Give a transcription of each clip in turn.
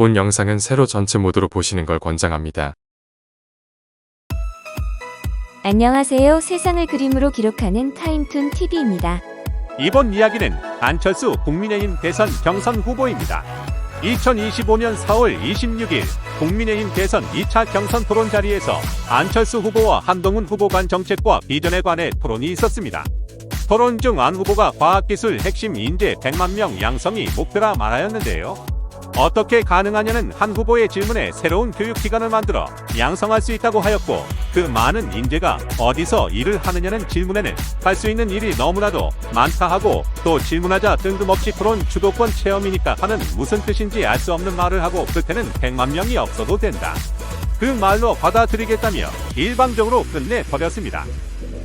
본 영상은 세로 전체 모드로 보시는 걸 권장합니다. 안녕하세요. 세상을 그림으로 기록하는 타임툰 TV입니다. 이번 이야기는 안철수 국민의힘 대선 경선 후보입니다. 2025년 4월 26일 국민의힘 대선 2차 경선 토론 자리에서 안철수 후보와 한동훈 후보 간 정책과 비전에 관해 토론이 있었습니다. 토론 중 안 후보가 과학기술 핵심 인재 100만 명 양성이 목표라 말하였는데요. 어떻게 가능하냐는 한 후보의 질문에 새로운 교육기관을 만들어 양성할 수 있다고 하였고, 그 많은 인재가 어디서 일을 하느냐는 질문에는 할 수 있는 일이 너무나도 많다 하고, 또 질문하자 뜬금없이 토론 주도권 체험이니까 하는 무슨 뜻인지 알 수 없는 말을 하고 끝에는 100만 명이 없어도 된다, 그 말로 받아들이겠다며 일방적으로 끝내버렸습니다.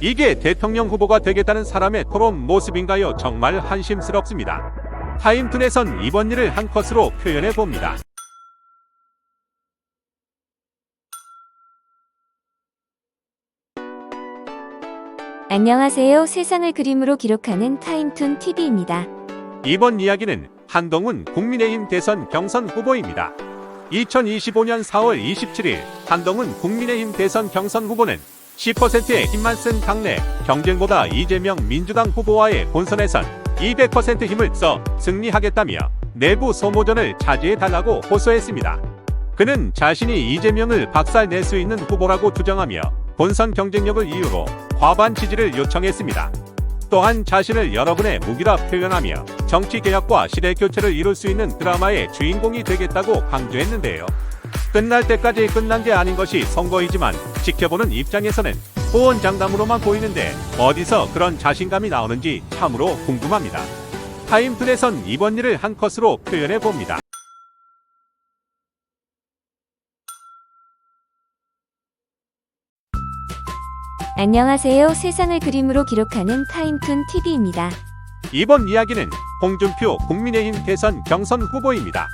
이게 대통령 후보가 되겠다는 사람의 토론 모습인가요? 정말 한심스럽습니다. 타임툰에선 이번 일을 한 컷으로 표현해봅니다. 안녕하세요. 세상을 그림으로 기록하는 타임툰 TV입니다. 이번 이야기는 한동훈 국민의힘 대선 경선 후보입니다. 2025년 4월 27일 한동훈 국민의힘 대선 경선 후보는 10%의 힘만 쓴 당내 경쟁보다 이재명 민주당 후보와의 본선에선 200% 힘을 써 승리하겠다며 내부 소모전을 차지해달라고 호소했습니다. 그는 자신이 이재명을 박살낼 수 있는 후보라고 주장하며 본선 경쟁력을 이유로 과반 지지를 요청했습니다. 또한 자신을 여러분의 무기라 표현하며 정치개혁과 시대교체를 이룰 수 있는 드라마의 주인공이 되겠다고 강조했는데요. 끝날 때까지 끝난 게 아닌 것이 선거이지만 지켜보는 입장에서는 호언장담으로만 보이는데 어디서 그런 자신감이 나오는지 참으로 궁금합니다. 타임툰에선 이번 일을 한 컷으로 표현해봅니다. 안녕하세요. 세상을 그림으로 기록하는 타임툰 TV입니다. 이번 이야기는 홍준표 국민의힘 대선 경선 후보입니다.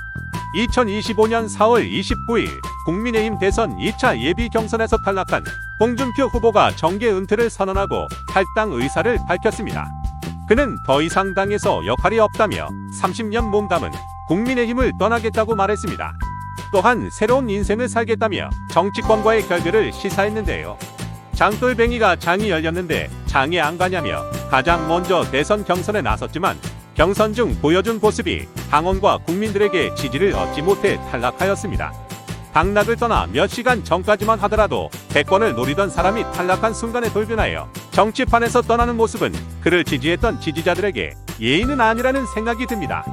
2025년 4월 29일 국민의힘 대선 2차 예비 경선에서 탈락한 홍준표 후보가 정계 은퇴를 선언하고 탈당 의사를 밝혔습니다. 그는 더 이상 당에서 역할이 없다며 30년 몸담은 국민의힘을 떠나겠다고 말했습니다. 또한 새로운 인생을 살겠다며 정치권과의 결별을 시사했는데요. 장돌뱅이가 장이 열렸는데 장에 안 가냐며 가장 먼저 대선 경선에 나섰지만 경선 중 보여준 모습이 당원과 국민들에게 지지를 얻지 못해 탈락하였습니다. 당락을 떠나 몇 시간 전까지만 하더라도 대권을 노리던 사람이 탈락한 순간에 돌변하여 정치판에서 떠나는 모습은 그를 지지했던 지지자들에게 예의는 아니라는 생각이 듭니다.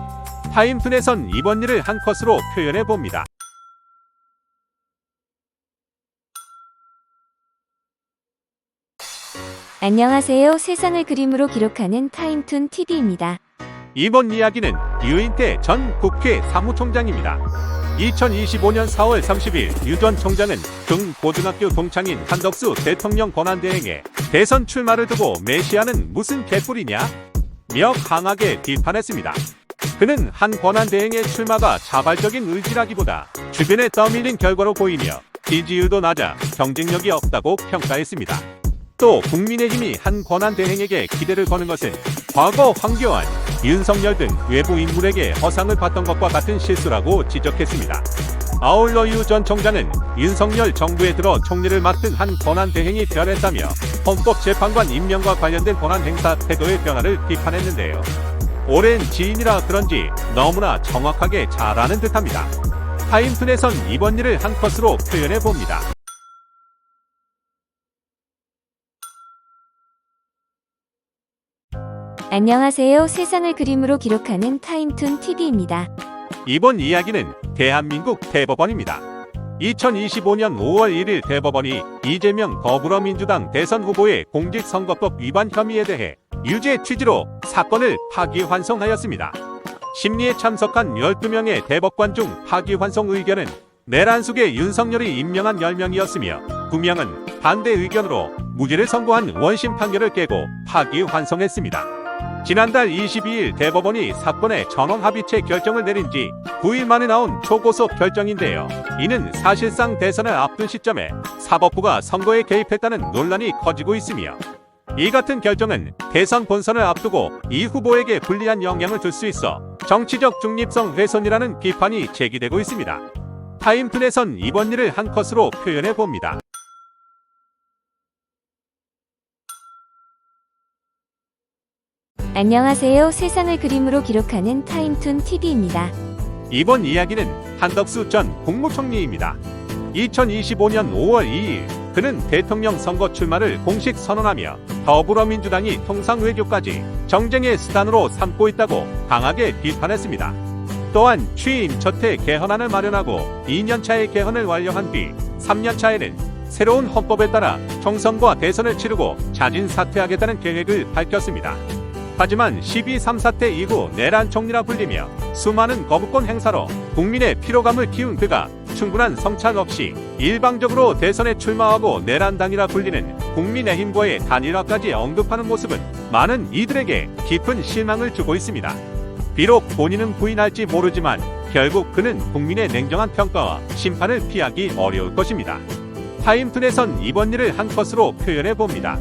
타임툰에선 이번 일을 한 컷으로 표현해봅니다. 안녕하세요. 세상을 그림으로 기록하는 타임툰 TV입니다. 이번 이야기는 유인태 전 국회 사무총장입니다. 2025년 4월 30일 유 전 총장은 중고등학교 동창인 한덕수 대통령 권한대행에 대선 출마를 두고 메시아는 무슨 개뿔이냐? 며 강하게 비판했습니다. 그는 한 권한대행의 출마가 자발적인 의지라기보다 주변에 떠밀린 결과로 보이며 지지율도 낮아 경쟁력이 없다고 평가했습니다. 또 국민의힘이 한 권한대행에게 기대를 거는 것은 과거 황교안, 윤석열 등 외부 인물에게 허상을 받던 것과 같은 실수라고 지적했습니다. 아울러 유 전 총장은 윤석열 정부에 들어 총리를 맡은 한 권한대행이 변했다며 헌법재판관 임명과 관련된 권한행사 태도의 변화를 비판했는데요. 오랜 지인이라 그런지 너무나 정확하게 잘 아는 듯합니다. 타임툰에선 이번 일을 한 컷으로 표현해봅니다. 안녕하세요. 세상을 그림으로 기록하는 타임툰 TV입니다. 이번 이야기는 대한민국 대법원입니다. 2025년 5월 1일 대법원이 이재명 더불어민주당 대선 후보의 공직선거법 위반 혐의에 대해 유죄 취지로 사건을 파기환송하였습니다. 심리에 참석한 12명의 대법관 중 파기환송 의견은 내란 속에 윤석열이 임명한 10명이었으며 9명은 반대 의견으로 무죄를 선고한 원심 판결을 깨고 파기환송했습니다. 지난달 22일 대법원이 사건의 전원합의체 결정을 내린 지 9일 만에 나온 초고속 결정인데요. 이는 사실상 대선을 앞둔 시점에 사법부가 선거에 개입했다는 논란이 커지고 있으며 이 같은 결정은 대선 본선을 앞두고 이 후보에게 불리한 영향을 줄 수 있어 정치적 중립성 훼손이라는 비판이 제기되고 있습니다. 타임툰에선 이번 일을 한 컷으로 표현해 봅니다. 안녕하세요. 세상을 그림으로 기록하는 타임툰 TV입니다. 이번 이야기는 한덕수 전 국무총리입니다. 2025년 5월 2일 그는 대통령 선거 출마를 공식 선언하며 더불어민주당이 통상외교까지 정쟁의 수단으로 삼고 있다고 강하게 비판했습니다. 또한 취임 첫해 개헌안을 마련하고 2년차의 개헌을 완료한 뒤 3년차에는 새로운 헌법에 따라 총선과 대선을 치르고 자진 사퇴하겠다는 계획을 밝혔습니다. 하지만 12.3 사태 이후 내란 총리라 불리며 수많은 거부권 행사로 국민의 피로감을 키운 그가 충분한 성찰 없이 일방적으로 대선에 출마하고 내란당이라 불리는 국민의힘과의 단일화까지 언급하는 모습은 많은 이들에게 깊은 실망을 주고 있습니다. 비록 본인은 부인할지 모르지만 결국 그는 국민의 냉정한 평가와 심판을 피하기 어려울 것입니다. 타임툰에선 이번 일을 한 컷으로 표현해 봅니다.